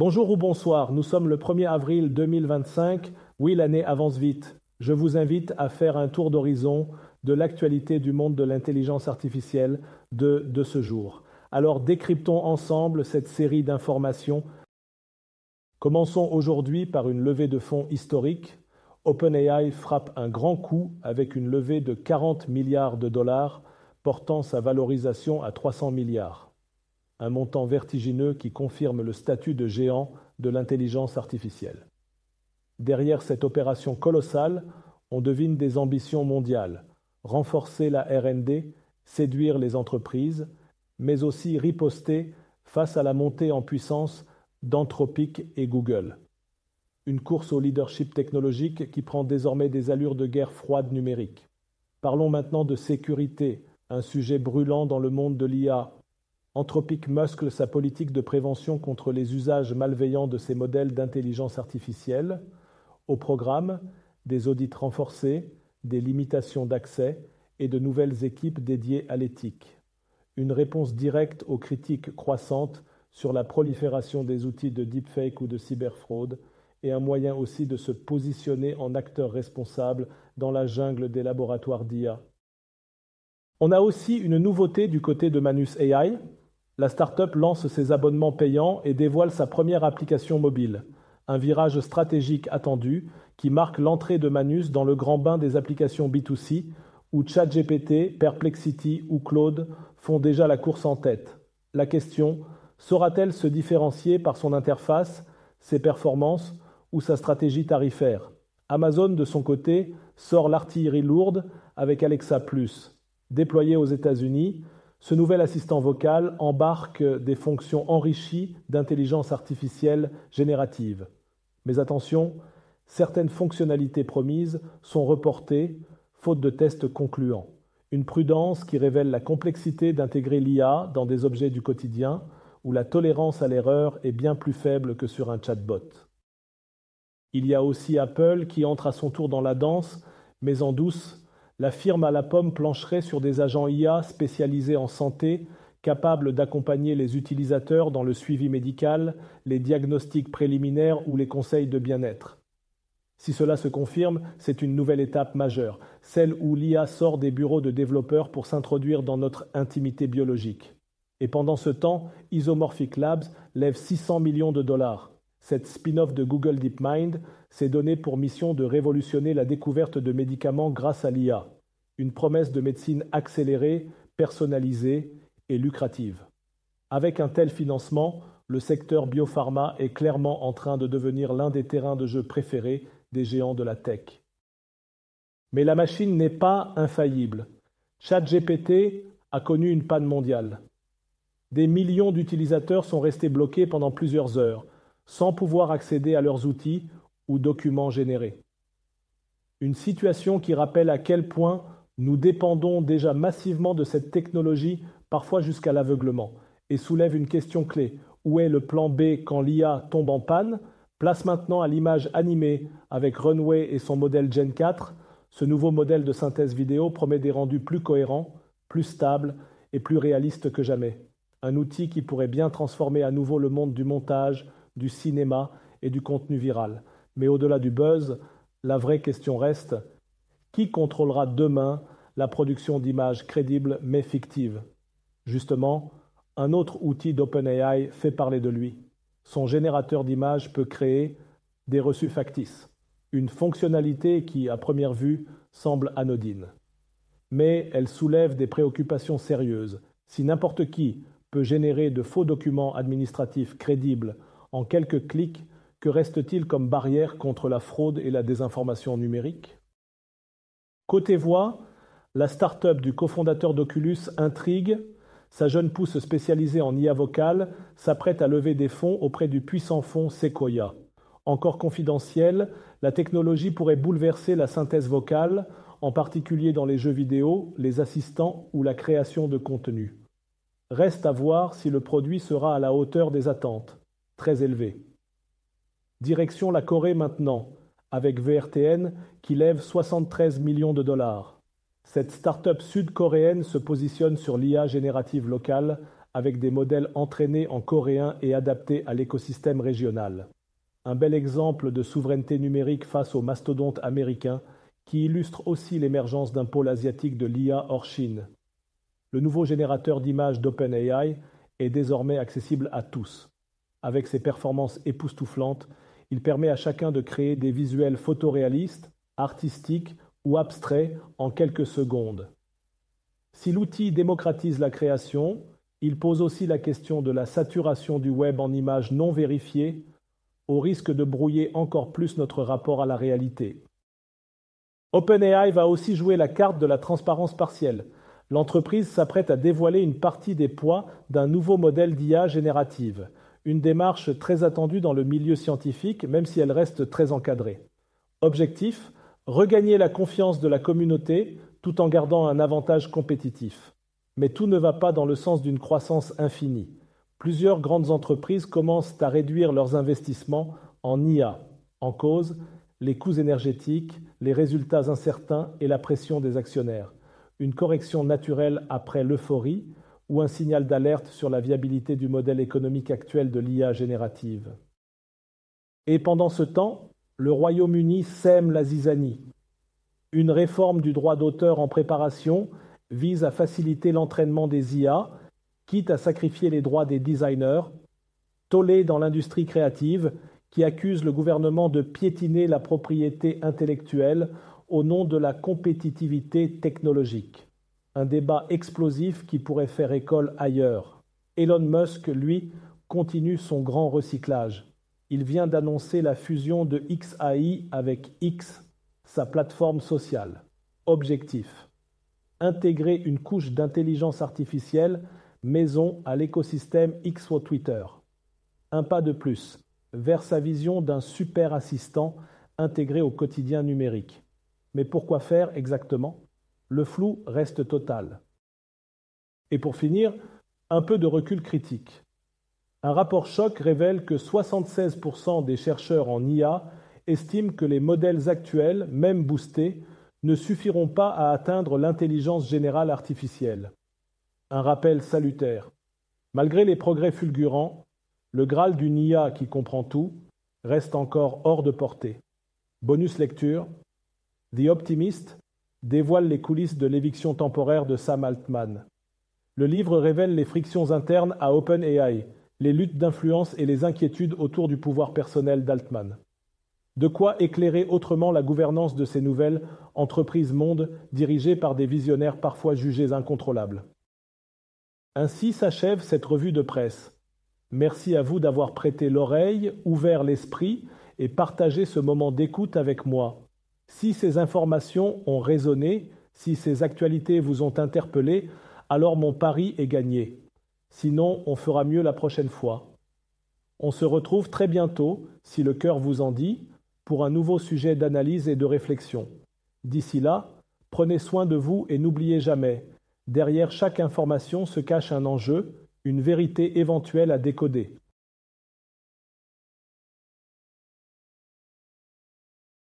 Bonjour ou bonsoir, nous sommes le 1er avril 2025. Oui, l'année avance vite. Je vous invite à faire un tour d'horizon de l'actualité du monde de l'intelligence artificielle de ce jour. Alors décryptons ensemble cette série d'informations. Commençons aujourd'hui par une levée de fonds historique. OpenAI frappe un grand coup avec une levée de 40 milliards de dollars, portant sa valorisation à 300 milliards. Un montant vertigineux qui confirme le statut de géant de l'intelligence artificielle. Derrière cette opération colossale, on devine des ambitions mondiales, renforcer la R&D, séduire les entreprises, mais aussi riposter face à la montée en puissance d'Anthropic et Google. Une course au leadership technologique qui prend désormais des allures de guerre froide numérique. Parlons maintenant de sécurité, un sujet brûlant dans le monde de l'IA. Anthropic muscle sa politique de prévention contre les usages malveillants de ses modèles d'intelligence artificielle. Au programme, des audits renforcés, des limitations d'accès et de nouvelles équipes dédiées à l'éthique. Une réponse directe aux critiques croissantes sur la prolifération des outils de deepfake ou de cyberfraude et un moyen aussi de se positionner en acteur responsable dans la jungle des laboratoires d'IA. On a aussi une nouveauté du côté de Manus AI. La start-up lance ses abonnements payants et dévoile sa première application mobile. Un virage stratégique attendu qui marque l'entrée de Manus dans le grand bain des applications B2C où ChatGPT, Perplexity ou Claude font déjà la course en tête. La question, saura-t-elle se différencier par son interface, ses performances ou sa stratégie tarifaire? Amazon, de son côté, sort l'artillerie lourde avec Alexa Plus. Déployé aux États-Unis, ce nouvel assistant vocal embarque des fonctions enrichies d'intelligence artificielle générative. Mais attention, certaines fonctionnalités promises sont reportées, faute de tests concluants. Une prudence qui révèle la complexité d'intégrer l'IA dans des objets du quotidien, où la tolérance à l'erreur est bien plus faible que sur un chatbot. Il y a aussi Apple qui entre à son tour dans la danse, mais en douce. La firme à la pomme plancherait sur des agents IA spécialisés en santé, capables d'accompagner les utilisateurs dans le suivi médical, les diagnostics préliminaires ou les conseils de bien-être. Si cela se confirme, c'est une nouvelle étape majeure, celle où l'IA sort des bureaux de développeurs pour s'introduire dans notre intimité biologique. Et pendant ce temps, Isomorphic Labs lève 600 millions de dollars. Cette spin-off de Google DeepMind s'est donnée pour mission de révolutionner la découverte de médicaments grâce à l'IA. Une promesse de médecine accélérée, personnalisée et lucrative. Avec un tel financement, le secteur biopharma est clairement en train de devenir l'un des terrains de jeu préférés des géants de la tech. Mais la machine n'est pas infaillible. ChatGPT a connu une panne mondiale. Des millions d'utilisateurs sont restés bloqués pendant plusieurs heures, sans pouvoir accéder à leurs outils ou documents générés. Une situation qui rappelle à quel point nous dépendons déjà massivement de cette technologie, parfois jusqu'à l'aveuglement, et soulève une question clé. Où est le plan B quand l'IA tombe en panne? Place maintenant à l'image animée avec Runway et son modèle Gen 4. Ce nouveau modèle de synthèse vidéo promet des rendus plus cohérents, plus stables et plus réalistes que jamais. Un outil qui pourrait bien transformer à nouveau le monde du montage, du cinéma et du contenu viral. Mais au-delà du buzz, la vraie question reste, qui contrôlera demain la production d'images crédibles mais fictives? Justement, un autre outil d'OpenAI fait parler de lui. Son générateur d'images peut créer des reçus factices, une fonctionnalité qui, à première vue, semble anodine. Mais elle soulève des préoccupations sérieuses. Si n'importe qui peut générer de faux documents administratifs crédibles en quelques clics, que reste-t-il comme barrière contre la fraude et la désinformation numérique? Côté voix, la start-up du cofondateur d'Oculus intrigue. Sa jeune pousse spécialisée en IA vocale s'apprête à lever des fonds auprès du puissant fonds Sequoia. Encore confidentielle, la technologie pourrait bouleverser la synthèse vocale, en particulier dans les jeux vidéo, les assistants ou la création de contenu. Reste à voir si le produit sera à la hauteur des attentes, très élevées. Direction la Corée maintenant, avec VRTN qui lève 73 millions de dollars. Cette start-up sud-coréenne se positionne sur l'IA générative locale avec des modèles entraînés en coréen et adaptés à l'écosystème régional. Un bel exemple de souveraineté numérique face aux mastodontes américains qui illustre aussi l'émergence d'un pôle asiatique de l'IA hors Chine. Le nouveau générateur d'images d'OpenAI est désormais accessible à tous. Avec ses performances époustouflantes, il permet à chacun de créer des visuels photoréalistes, artistiques ou abstraits en quelques secondes. Si l'outil démocratise la création, il pose aussi la question de la saturation du web en images non vérifiées, au risque de brouiller encore plus notre rapport à la réalité. OpenAI va aussi jouer la carte de la transparence partielle. L'entreprise s'apprête à dévoiler une partie des poids d'un nouveau modèle d'IA générative, une démarche très attendue dans le milieu scientifique, même si elle reste très encadrée. Objectif : regagner la confiance de la communauté tout en gardant un avantage compétitif. Mais tout ne va pas dans le sens d'une croissance infinie. Plusieurs grandes entreprises commencent à réduire leurs investissements en IA. En cause, les coûts énergétiques, les résultats incertains et la pression des actionnaires. Une correction naturelle après l'euphorie ou un signal d'alerte sur la viabilité du modèle économique actuel de l'IA générative. Et pendant ce temps, le Royaume-Uni sème la zizanie. Une réforme du droit d'auteur en préparation vise à faciliter l'entraînement des IA, quitte à sacrifier les droits des designers, tollé dans l'industrie créative qui accuse le gouvernement de piétiner la propriété intellectuelle au nom de la compétitivité technologique. Un débat explosif qui pourrait faire école ailleurs. Elon Musk, lui, continue son grand recyclage. Il vient d'annoncer la fusion de XAI avec X, sa plateforme sociale. Objectif : intégrer une couche d'intelligence artificielle maison à l'écosystème X ou Twitter. Un pas de plus vers sa vision d'un super assistant intégré au quotidien numérique. Mais pourquoi faire exactement ? Le flou reste total. Et pour finir, un peu de recul critique. Un rapport choc révèle que 76% des chercheurs en IA estiment que les modèles actuels, même boostés, ne suffiront pas à atteindre l'intelligence générale artificielle. Un rappel salutaire. Malgré les progrès fulgurants, le Graal d'une IA qui comprend tout reste encore hors de portée. Bonus lecture. The Optimist dévoile les coulisses de l'éviction temporaire de Sam Altman. Le livre révèle les frictions internes à OpenAI, les luttes d'influence et les inquiétudes autour du pouvoir personnel d'Altman. De quoi éclairer autrement la gouvernance de ces nouvelles entreprises mondes dirigées par des visionnaires parfois jugés incontrôlables. Ainsi s'achève cette revue de presse. Merci à vous d'avoir prêté l'oreille, ouvert l'esprit et partagé ce moment d'écoute avec moi. Si ces informations ont résonné, si ces actualités vous ont interpellé, alors mon pari est gagné. Sinon, on fera mieux la prochaine fois. On se retrouve très bientôt, si le cœur vous en dit, pour un nouveau sujet d'analyse et de réflexion. D'ici là, prenez soin de vous et n'oubliez jamais, derrière chaque information se cache un enjeu, une vérité éventuelle à décoder.